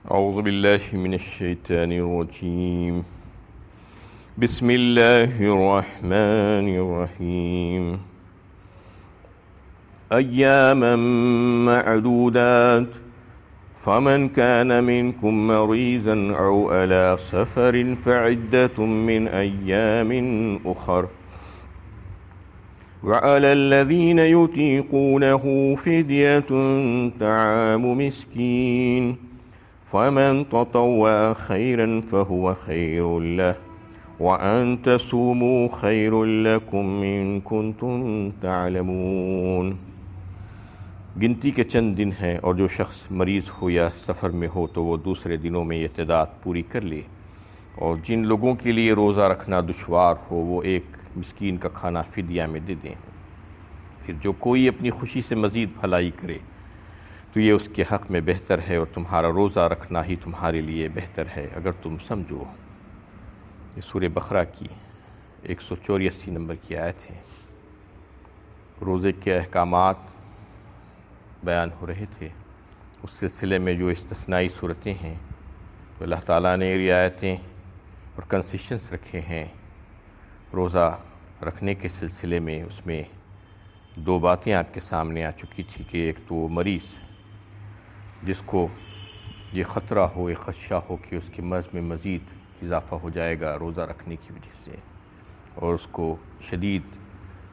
أعوذ بالله من الشيطان الرجيم. بسم الله الرحمن الرحيم. أياما معدودات فمن كان منكم مريضا أو على سفر فعدة من أيام أخر وعلى الذين يطيقونه فدية طعام مسكين فمن تطوع خيرا فهو خير له وأن تصوموا خير لكم إن كنتم تعلمون. گنتی کے چند دن ہیں اور جو شخص مریض ہو یا سفر میں ہو تو وہ دوسرے دنوں میں یہ تعداد پوری کر لے، اور جن لوگوں کے لیے روزہ رکھنا دشوار ہو وہ ایک مسکین کا کھانا فدیہ میں دے دیں. پھر جو کوئی اپنی خوشی سے مزید بھلائی کرے تو یہ اس کے حق میں بہتر ہے، اور تمہارا روزہ رکھنا ہی تمہارے لیے بہتر ہے اگر تم سمجھو. یہ سورہ بقرہ کی 184 نمبر کی آیت ہے. روزے کے احکامات بیان ہو رہے تھے. اس سلسلے میں جو استثنائی صورتیں ہیں تو اللہ تعالیٰ نے رعایتیں اور کنسیشنز رکھے ہیں روزہ رکھنے کے سلسلے میں. اس میں دو باتیں آپ کے سامنے آ چکی تھی کہ ایک تو مریض جس کو یہ خطرہ ہو، یہ خدشہ ہو کہ اس کے مرض میں مزید اضافہ ہو جائے گا روزہ رکھنے کی وجہ سے، اور اس کو شدید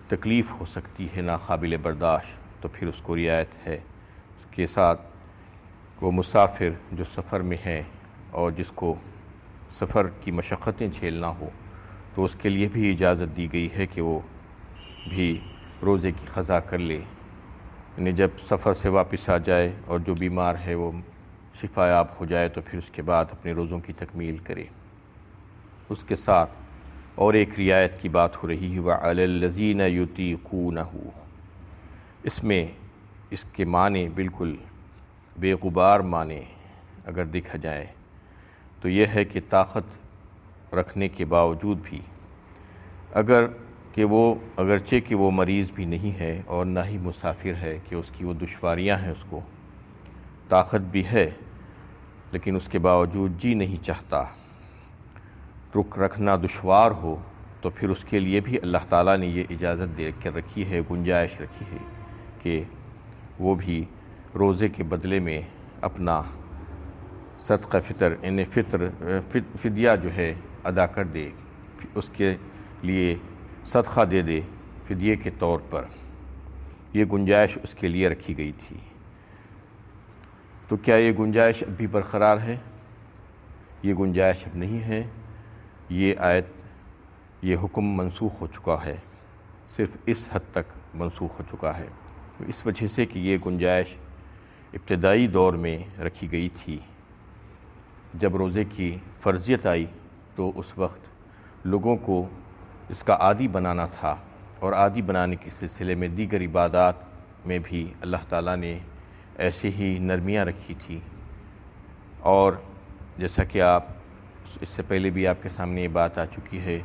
تکلیف ہو سکتی ہے ناقابل برداشت، تو پھر اس کو رعایت ہے. اس کے ساتھ وہ مسافر جو سفر میں ہے اور جس کو سفر کی مشقتیں جھیلنا ہو تو اس کے لیے بھی اجازت دی گئی ہے کہ وہ بھی روزے کی قضا کر لے. یعنی جب سفر سے واپس آ جائے اور جو بیمار ہے وہ شفا یاب ہو جائے تو پھر اس کے بعد اپنے روزوں کی تکمیل کرے. اس کے ساتھ اور ایک رعایت کی بات ہو رہی ہے وَعَلَى الَّذِينَ يُطِيقُونَهُ. اس میں اس کے معنی بالکل بے غبار معنی اگر دیکھا جائے تو یہ ہے کہ طاقت رکھنے کے باوجود بھی اگرچہ کہ وہ مریض بھی نہیں ہے اور نہ ہی مسافر ہے کہ اس کی وہ دشواریاں ہیں، اس کو طاقت بھی ہے لیکن اس کے باوجود جی نہیں چاہتا، رکھنا دشوار ہو، تو پھر اس کے لیے بھی اللہ تعالیٰ نے یہ اجازت دے کر رکھی ہے، گنجائش رکھی ہے کہ وہ بھی روزے کے بدلے میں اپنا صدقہ فطر یعنی فدیہ جو ہے ادا کر دے، اس کے لیے صدقہ دے دے فدیے کے طور پر. یہ گنجائش اس کے لیے رکھی گئی تھی. تو کیا یہ گنجائش اب بھی برقرار ہے؟ یہ گنجائش اب نہیں ہے. یہ آیت، یہ حکم منسوخ ہو چکا ہے، صرف اس حد تک منسوخ ہو چکا ہے اس وجہ سے کہ یہ گنجائش ابتدائی دور میں رکھی گئی تھی. جب روزے کی فرضیت آئی تو اس وقت لوگوں کو اس کا عادی بنانا تھا، اور عادی بنانے کے سلسلے میں دیگر عبادات میں بھی اللہ تعالیٰ نے ایسے ہی نرمیاں رکھی تھی. اور جیسا کہ آپ اس سے پہلے بھی آپ کے سامنے یہ بات آ چکی ہے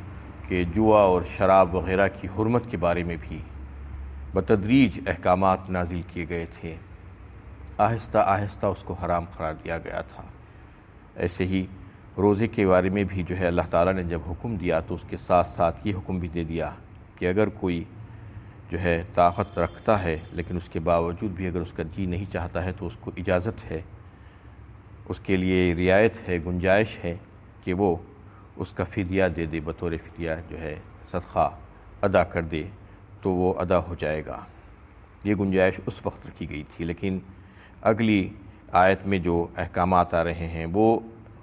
کہ جوا اور شراب وغیرہ کی حرمت کے بارے میں بھی بتدریج احکامات نازل کیے گئے تھے، آہستہ آہستہ اس کو حرام قرار دیا گیا تھا. ایسے ہی روزے کے بارے میں بھی جو ہے اللہ تعالیٰ نے جب حکم دیا تو اس کے ساتھ ساتھ یہ حکم بھی دے دیا کہ اگر کوئی جو ہے طاقت رکھتا ہے لیکن اس کے باوجود بھی اگر اس کا جی نہیں چاہتا ہے تو اس کو اجازت ہے، اس کے لیے رعایت ہے، گنجائش ہے کہ وہ اس کا فدیہ دے دے، بطور فدیہ جو ہے صدقہ ادا کر دے تو وہ ادا ہو جائے گا. یہ گنجائش اس وقت رکھی گئی تھی. لیکن اگلی آیت میں جو احکامات آ رہے ہیں وہ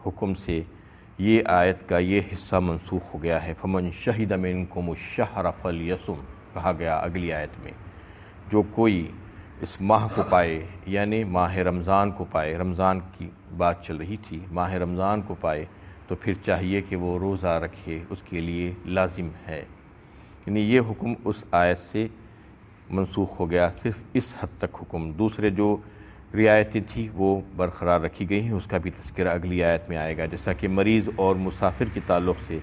حکم سے یہ آیت کا یہ حصہ منسوخ ہو گیا ہے. فمن شہد منکم الشہر فلیصم کہا گیا اگلی آیت میں. جو کوئی اس ماہ کو پائے یعنی ماہ رمضان کو پائے، رمضان کی بات چل رہی تھی، ماہ رمضان کو پائے تو پھر چاہیے کہ وہ روزہ رکھے، اس کے لیے لازم ہے. یعنی یہ حکم اس آیت سے منسوخ ہو گیا، صرف اس حد تک حکم. دوسرے جو رعایتیں تھیں وہ برقرار رکھی گئی ہیں، اس کا بھی تذکرہ اگلی آیت میں آئے گا. جیسا کہ مریض اور مسافر کے تعلق سے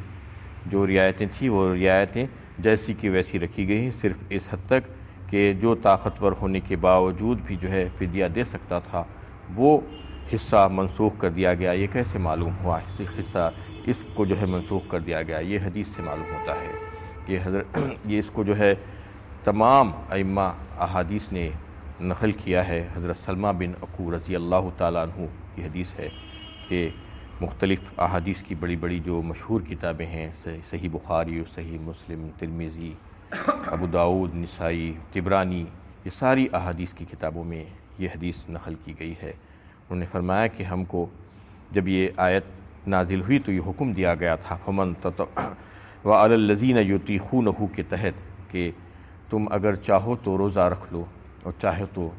جو رعایتیں تھیں وہ رعایتیں جیسی کی ویسی رکھی گئی ہیں، صرف اس حد تک کہ جو طاقتور ہونے کے باوجود بھی جو ہے فدیہ دے سکتا تھا وہ حصہ منسوخ کر دیا گیا، یہ کیسے معلوم ہوا حصہ اس کو جو ہے منسوخ کر دیا گیا؟ یہ حدیث سے معلوم ہوتا ہے کہ یہ اس کو جو ہے تمام ائمہ احادیث نے نقل کیا ہے۔ حضرت سلمہ بن عقو رضی اللہ تعالیٰ عنہ کی حدیث ہے کہ مختلف احادیث کی بڑی بڑی جو مشہور کتابیں ہیں، صحیح بخاری، صحیح مسلم، ترمذی، ابو داؤد، نسائی، طبرانی، یہ ساری احادیث کی کتابوں میں یہ حدیث نقل کی گئی ہے۔ انہوں نے فرمایا کہ ہم کو جب یہ آیت نازل ہوئی تو یہ حکم دیا گیا تھا فمن وعلی الذین یطیقونہ کے تحت کہ تم اگر چاہو تو روزہ رکھ لو اور چاہو تو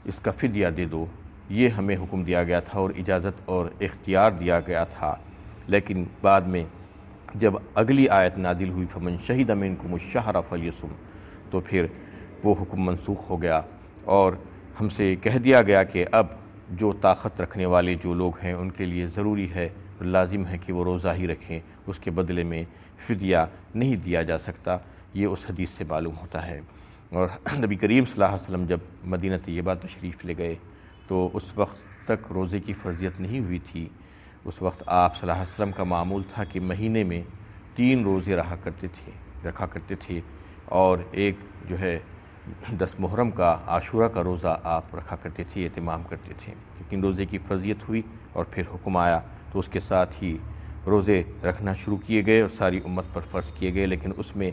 اس کا فدیہ دے دو، یہ ہمیں حکم دیا گیا تھا اور اجازت اور اختیار دیا گیا تھا۔ لیکن بعد میں جب اگلی آیت نازل ہوئی فمن شہد منکم الشہر فلیصم، تو پھر وہ حکم منسوخ ہو گیا اور ہم سے کہہ دیا گیا کہ اب جو طاقت رکھنے والے جو لوگ ہیں ان کے لیے ضروری ہے، لازم ہے کہ وہ روزہ ہی رکھیں، اس کے بدلے میں فدیہ نہیں دیا جا سکتا۔ یہ اس حدیث سے معلوم ہوتا ہے۔ اور نبی کریم صلی اللہ علیہ وسلم جب مدینہ طیبہ تشریف لے گئے تو اس وقت تک روزے کی فرضیت نہیں ہوئی تھی۔ اس وقت آپ صلی اللہ علیہ وسلم کا معمول تھا کہ مہینے میں 3 روزے رکھا کرتے تھے اور ایک جو ہے 10 محرم کا عاشورہ کا روزہ آپ رکھا کرتے تھے، اہتمام کرتے تھے۔ لیکن روزے کی فرضیت ہوئی اور پھر حکم آیا تو اس کے ساتھ ہی روزے رکھنا شروع کیے گئے اور ساری امت پر فرض کیے گئے۔ لیکن اس میں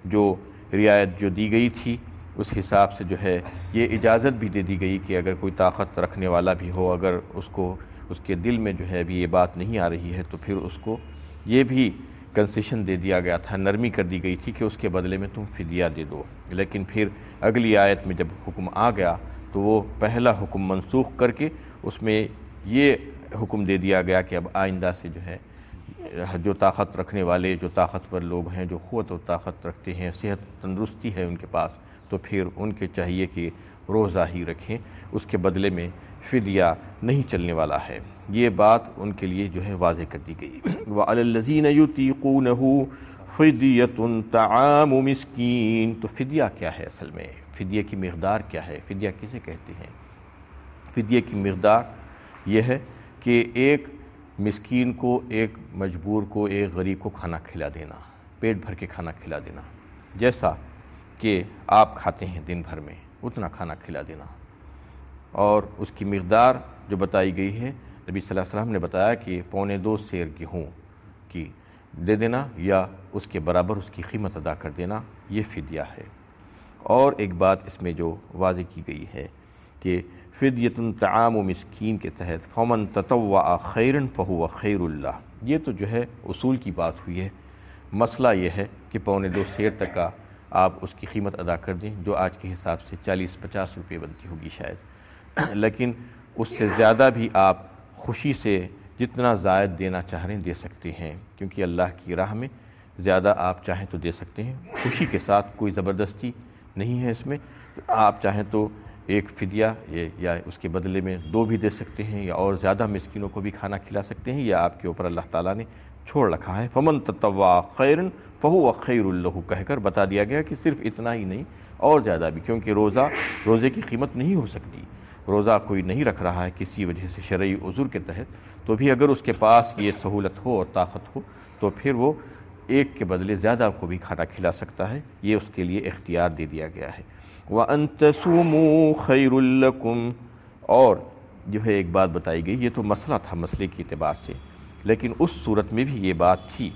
جو رعایت جو دی گئی تھی اس حساب سے جو ہے یہ اجازت بھی دے دی گئی کہ اگر کوئی طاقت رکھنے والا بھی ہو، اگر اس کے دل میں جو ہے ابھی یہ بات نہیں آ رہی ہے تو پھر اس کو یہ بھی کنسیشن دے دیا گیا تھا، نرمی کر دی گئی تھی کہ اس کے بدلے میں تم فدیہ دے دو۔ لیکن پھر اگلی آیت میں جب حکم آ گیا تو وہ پہلا حکم منسوخ کر کے اس میں یہ حکم دے دیا گیا کہ اب آئندہ سے جو ہے جو طاقت رکھنے والے، جو طاقتور لوگ ہیں، جو قوت و طاقت رکھتے ہیں، صحت تندرستی ہے ان کے پاس، تو پھر ان کے چاہیے کہ روزہ ہی رکھیں، اس کے بدلے میں فدیہ نہیں چلنے والا ہے۔ یہ بات ان کے لیے جو ہے واضح کر دی گئی۔ وَعَلَى الَّذِينَ يُطِيقُونَهُ فِدْيَةٌ طَعَامُ مِسْكِين، تو فدیہ کیا ہے اصل میں؟ فدیہ کی مقدار کیا ہے؟ فدیہ کسے کہتے ہیں؟ فدیہ کی مقدار یہ ہے کہ ایک مسکین کو، ایک مجبور کو، ایک غریب کو کھانا کھلا دینا، پیٹ بھر کے کھانا کھلا دینا، جیسا کہ آپ کھاتے ہیں دن بھر میں اتنا کھانا کھلا دینا۔ اور اس کی مقدار جو بتائی گئی ہے، نبی صلی اللہ علیہ وسلم نے بتایا کہ 2.25 سیر گیہوں کی دے دینا یا اس کے برابر اس کی قیمت ادا کر دینا، یہ فدیہ ہے۔ اور ایک بات اس میں جو واضح کی گئی ہے کہ فدیۃ طعام مسکین کے تحت فمن تطوع خیرا فہو خیر اللہ، یہ تو جو ہے اصول کی بات ہوئی ہے۔ مسئلہ یہ ہے کہ 2.25 سیر تک کا آپ اس کی قیمت ادا کر دیں، جو آج کے حساب سے 40-50 روپے بنتی ہوگی شاید، لیکن اس سے زیادہ بھی آپ خوشی سے جتنا زائد دینا چاہ رہے ہیں دے سکتے ہیں، کیونکہ اللہ کی راہ میں زیادہ آپ چاہیں تو دے سکتے ہیں، خوشی کے ساتھ، کوئی زبردستی نہیں ہے اس میں۔ آپ چاہیں تو ایک فدیہ یا اس کے بدلے میں 2 بھی دے سکتے ہیں، یا اور زیادہ مسکینوں کو بھی کھانا کھلا سکتے ہیں، یا آپ کے اوپر اللہ تعالیٰ نے چھوڑ رکھا ہے۔ فمن تطوع خیرا فہو خیر اللہ کہہ کر بتا دیا گیا کہ صرف اتنا ہی نہیں اور زیادہ بھی، کیونکہ روزے کی قیمت نہیں ہو سکتی۔ روزہ کوئی نہیں رکھ رہا ہے کسی وجہ سے شرعی عذر کے تحت، تو بھی اگر اس کے پاس یہ سہولت ہو اور طاقت ہو تو پھر وہ ایک کے بدلے زیادہ کو بھی کھانا کھلا سکتا ہے، یہ اس کے لیے اختیار دے دیا گیا ہے۔ وَأَن تَصُومُوا خَيْرٌ لَكُمْ، اور جو ہے ایک بات بتائی گئی، یہ تو مسئلہ تھا مسئلے کے اعتبار سے، لیکن اس صورت میں بھی یہ بات تھی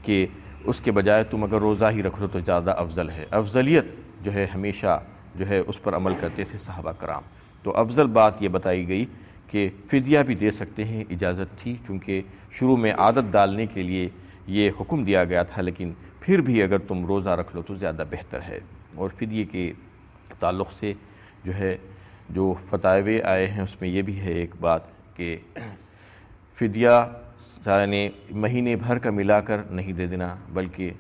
کہ اس کے بجائے تم اگر روزہ ہی رکھ لو تو زیادہ افضل ہے۔ افضلیت جو ہے ہمیشہ جو ہے اس پر عمل کرتے تھے صحابہ کرام، تو افضل بات یہ بتائی گئی کہ فدیہ بھی دے سکتے ہیں، اجازت تھی، چونکہ شروع میں عادت ڈالنے کے لیے یہ حکم دیا گیا تھا، لیکن پھر بھی اگر تم روزہ رکھ لو تو زیادہ بہتر ہے۔ اور فدیے کے تعلق سے جو ہے جو فتاوے آئے ہیں اس میں یہ بھی ہے ایک بات کہ فدیہ یعنی مہینے بھر کا ملا کر نہیں دے دینا، بلکہ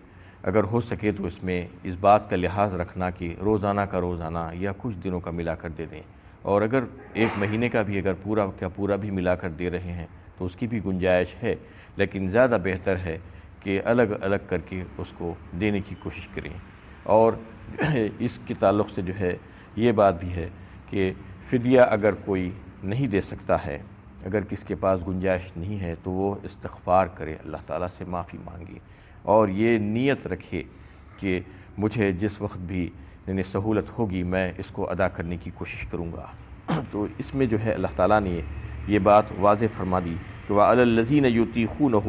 اگر ہو سکے تو اس میں اس بات کا لحاظ رکھنا کہ روزانہ کا روزانہ یا کچھ دنوں کا ملا کر دے دیں، اور اگر 1 مہینے کا بھی اگر پورا بھی ملا کر دے رہے ہیں تو اس کی بھی گنجائش ہے، لیکن زیادہ بہتر ہے کہ الگ الگ کر کے اس کو دینے کی کوشش کریں۔ اور اس کے تعلق سے جو ہے یہ بات بھی ہے کہ فدیہ اگر کوئی نہیں دے سکتا ہے، اگر کس کے پاس گنجائش نہیں ہے تو وہ استغفار کرے، اللہ تعالیٰ سے معافی مانگے، اور یہ نیت رکھے کہ مجھے جس وقت بھی یعنی سہولت ہوگی میں اس کو ادا کرنے کی کوشش کروں گا۔ تو اس میں جو ہے اللہ تعالیٰ نے یہ بات واضح فرما دی کہ وَعَلَى الَّذِينَ يُطِيقُونَهُ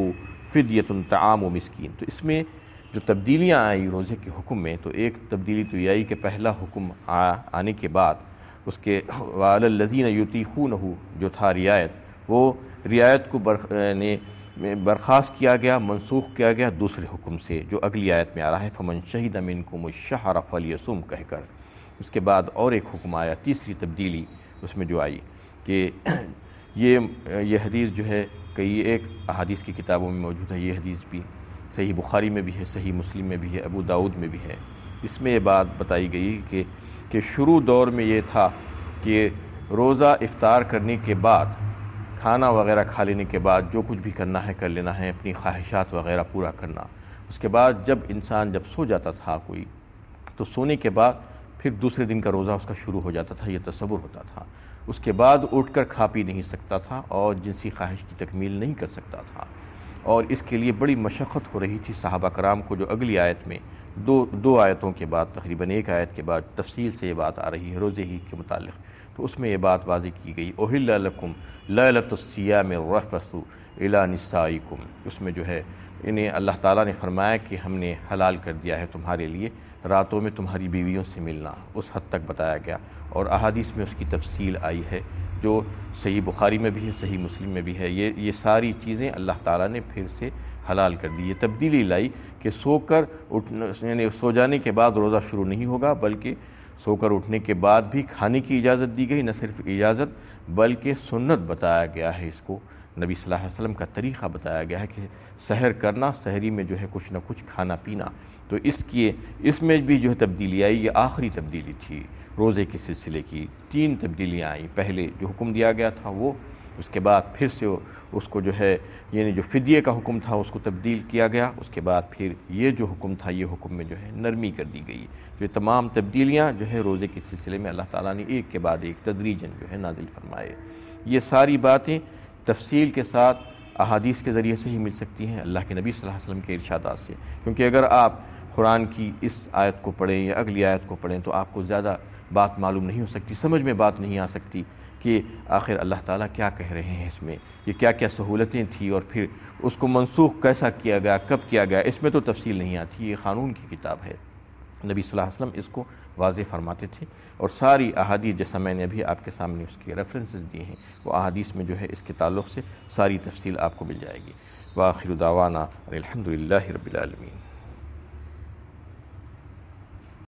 فِدْيَةٌ طَعَامُ مِسْكِين۔ تو اس میں جو تبدیلیاں آئیں روزے کے حکم میں، تو ایک تبدیلی تو یہ آئی کہ پہلا حکم آنے کے بعد اس کے وَعَلَى الَّذِينَ يُطِيقُونَهُ جو تھا رعایت، وہ رعایت کو برخاست کیا گیا، منسوخ کیا گیا دوسرے حکم سے جو اگلی آیت میں آ رہا ہے فَمَنْ شَهِدَ مِنْكُمُ الشَّهْرَ فَلْيَصُمْ کہہ کر۔ اس کے بعد اور ایک حکم آیا، تیسری تبدیلی اس میں جو آئی کہ یہ حدیث جو ہے کئی ایک احادیث کی کتابوں میں موجود ہے، یہ حدیث بھی صحیح بخاری میں بھی ہے، صحیح مسلم میں بھی ہے، ابو داؤد میں بھی ہے۔ اس میں یہ بات بتائی گئی کہ شروع دور میں یہ تھا کہ روزہ افطار کرنے کے بعد، کھانا وغیرہ کھا لینے کے بعد جو کچھ بھی کرنا ہے کر لینا ہے، اپنی خواہشات وغیرہ پورا کرنا۔ اس کے بعد جب انسان جب سو جاتا تھا کوئی، تو سونے کے بعد پھر دوسرے دن کا روزہ اس کا شروع ہو جاتا تھا، یہ تصور ہوتا تھا۔ اس کے بعد اٹھ کر کھا پی نہیں سکتا تھا اور جنسی خواہش کی تکمیل نہیں کر سکتا تھا، اور اس کے لیے بڑی مشقت ہو رہی تھی صحابہ کرام کو، جو اگلی آیت میں دو آیتوں کے بعد، تقریباً ایک آیت کے بعد تفصیل سے یہ بات آ رہی ہے روزے ہی کے متعلق۔ تو اس میں یہ بات واضح کی گئی أُحِلَّ لَكُمْ لَيْلَةُ الصِّيَامِ الرَّفَثُ إِلَىٰ نِسَائِكُمْ۔ اس میں جو ہے انہیں اللہ تعالیٰ نے فرمایا کہ ہم نے حلال کر دیا ہے تمہارے لیے راتوں میں تمہاری بیویوں سے ملنا، اس حد تک بتایا گیا، اور احادیث میں اس کی تفصیل آئی ہے جو صحیح بخاری میں بھی ہے، صحیح مسلم میں بھی ہے۔ یہ ساری چیزیں اللہ تعالیٰ نے پھر سے حلال کر دی۔ یہ تبدیلی لائی کہ سو کر یعنی سو جانے کے بعد روزہ شروع نہیں ہوگا، بلکہ سو کر اٹھنے کے بعد بھی کھانے کی اجازت دی گئی، نہ صرف اجازت بلکہ سنت بتایا گیا ہے اس کو، نبی صلی اللہ علیہ وسلم کا طریقہ بتایا گیا ہے کہ سحر کرنا، سحری میں جو ہے کچھ نہ کچھ کھانا پینا۔ تو اس میں بھی جو ہے تبدیلی آئی، یہ آخری تبدیلی تھی روزے کے سلسلے کی۔ 3 تبدیلیاں آئیں، پہلے جو حکم دیا گیا تھا وہ، اس کے بعد پھر سے اس کو جو ہے یعنی جو فدیے کا حکم تھا اس کو تبدیل کیا گیا، اس کے بعد پھر یہ جو حکم تھا یہ حکم میں جو ہے نرمی کر دی گئی۔ تو یہ تمام تبدیلیاں جو ہے روزے کے سلسلے میں اللہ تعالیٰ نے ایک کے بعد ایک تدریجاً جو ہے نازل فرمائے۔ یہ ساری باتیں تفصیل کے ساتھ احادیث کے ذریعے سے ہی مل سکتی ہیں، اللہ کے نبی صلی اللہ علیہ وسلم کے ارشادات سے، کیونکہ اگر آپ قرآن کی اس آیت کو پڑھیں یا اگلی آیت کو پڑھیں تو آپ کو زیادہ بات معلوم نہیں ہو سکتی، سمجھ میں بات نہیں آ سکتی کہ آخر اللہ تعالیٰ کیا کہہ رہے ہیں اس میں، یہ کیا کیا سہولتیں تھیں، اور پھر اس کو منسوخ کیسا کیا گیا، کب کیا گیا، اس میں تو تفصیل نہیں آتی۔ یہ قانون کی کتاب ہے، نبی صلی اللہ علیہ وسلم اس کو واضح فرماتے تھے، اور ساری احادیث جیسا میں نے ابھی آپ کے سامنے اس کے ریفرنسز دیے ہیں، وہ احادیث میں جو ہے اس کے تعلق سے ساری تفصیل آپ کو مل جائے گی۔ وآخر دعوانا الحمد للہ رب العالمین۔